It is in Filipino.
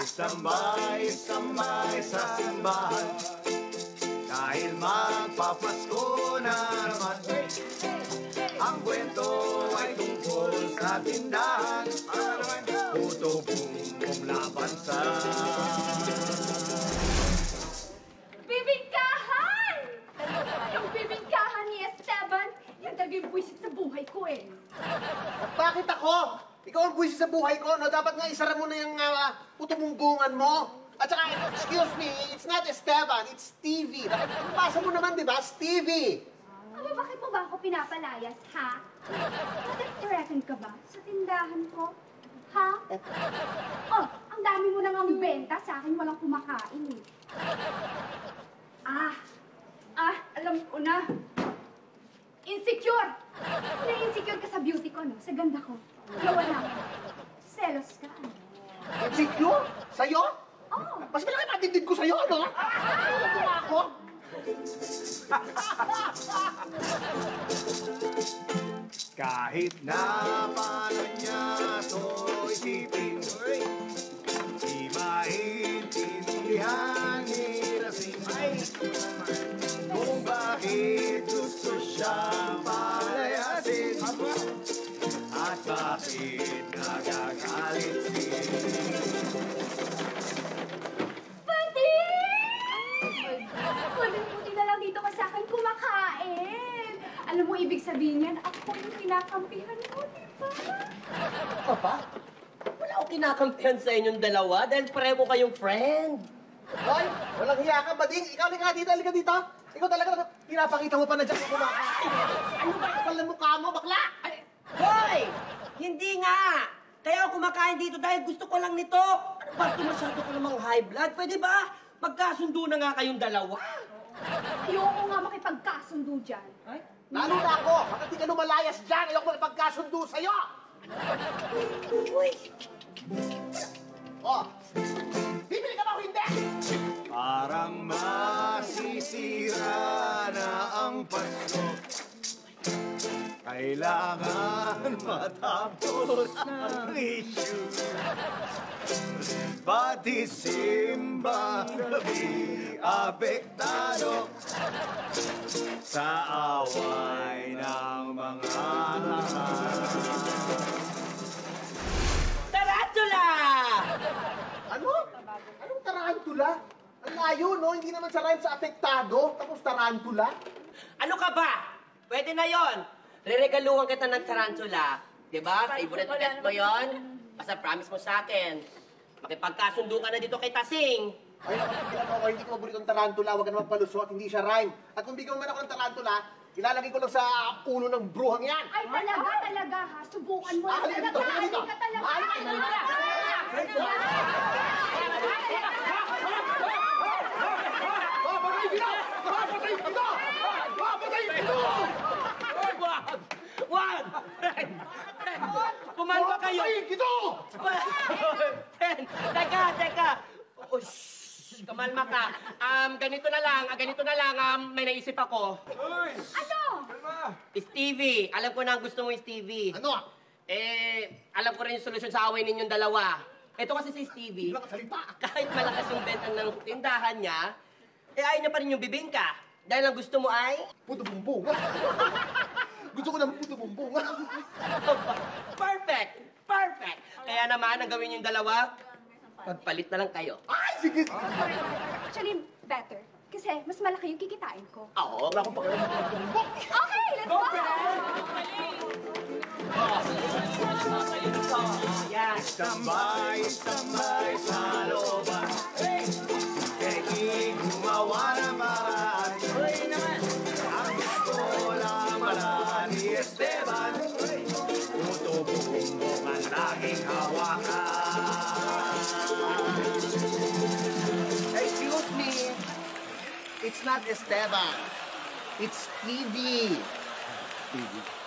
Tambay-tambay sa simbahan dahil magpapasko na naman. Ang kwento ay tungkol sa tindahan, puto bumbong labansan. Bibingkahan! Yung bibingkahan ni Esteban, yan talaga yung buwisit sa buhay ko eh. Bakit ako? Ikaw ang buwisit sa buhay ko, no? Dapat nga isara mo na yung putubumbungan mo. At saka, excuse me, it's not Esteban, it's Stevie. Pasa mo naman, di ba? Stevie! Bakit mo ba ako pinapalayas, ha? Nag-threaten ka ba sa tindahan ko? Ha? Oh, ang dami mo nang ang benta, sa akin walang kumakain eh. Alam ko na. Insecure! Na-insecure ka sa beauty ko, no? Sa ganda ko. Gawa na. Selos ka. Insecure? Sa'yo? Oh. Mas malaki matindid ko sa'yo, no? Ano ba ako? Kahit na paano niya ito isipin, di maintindihan ni Rasing kung bakit gusto siyang palayasin at bakit nagagalit siya. Puti na lang dito ka sa akin kumakain. Alam mo, ibig sabihin yan, ako yung kinakampihan ko, di ba? Papa, wala akong kinakampihan sa inyong dalawa dahil pareho kayong friend. Hoy, walang hiya ka, Bading. Ikaw, halika dito. Ikaw talaga, pinapakita mo pa na dyan kung kumakain. Ano ba, kapal na mukha mo, bakla? Hoy! Hindi nga! Kaya ako kumakain dito dahil gusto ko lang nito. Ano ba ito, masyado ko namang high blood? Pwede ba? Magkasundo na nga kayong dalawa. Ayoko nga makipagkasundo dyan. Ay? Lalo na ako, bakit di ka lumalayas dyan? Ayoko makipagkasundo sa'yo. Uy! Oh, bibili ka ba o hindi? Parang masisira na ang Pasko. Kailangan matapos ang issue. Pati simba gabi apektado sa away ng mga Tarantula! Ano? Anong tarantula? Ang layo, no? Hindi naman sa rhyme sa apektado, tapos tarantula. Ano ka ba? Pwede na yon. Reregaluhan kita ng tarantula. Diba? Favorite pet mo yon. Basta promise mo sa akin. Makipagkasundo ka na dito kay Tasing. Ay, nakapagkilan mo ako, hindi ko mabulit ang tarantula, huwag ka naman palusot, hindi siya rhyme. At kung bigyan mo man ako ng tarantula, ilalagay ko lang sa ulo ng bruhang yan. Ay, talaga ha. Subukan mo. Halika dito, halika dito. Halika talaga. Halika dito. Papatay kita! Papatay kita! Papatay kita! Wag! Friend! Kumalma kayo! Papatay kita! Friend! Teka! Oh, shh! Kumalma ka. Ganito na lang, may naisip ako. Ano? Stevie, alam ko na ang gusto mo, Stevie. Ano? Alam ko rin yung solusyon sa away ninyong dalawa. Ito kasi si Stevie, Hindi ka salita. kahit malakas yung benta ng tindahan niya, ayaw niya pa rin yung bibingka. Dahil ang gusto mo ay... Puto bumbong. Gusto ko ng puto bumbong. Perfect! Kaya naman, ang gawin yung dalawa, magpalit na lang kayo. Ay, sige. Actually, better. Kasi mas malaki yung kikitain ko. Oo. Wala akong pakialam ng puto bumbong. Okay, let's go! Yan. tambay sa looban. Kaya gumawa ng paraan. Ang gusto lang pala ni Esteban, puto bumbong ang laging hawakan. Excuse me. It's not Esteban. It's Stevie. Stevie.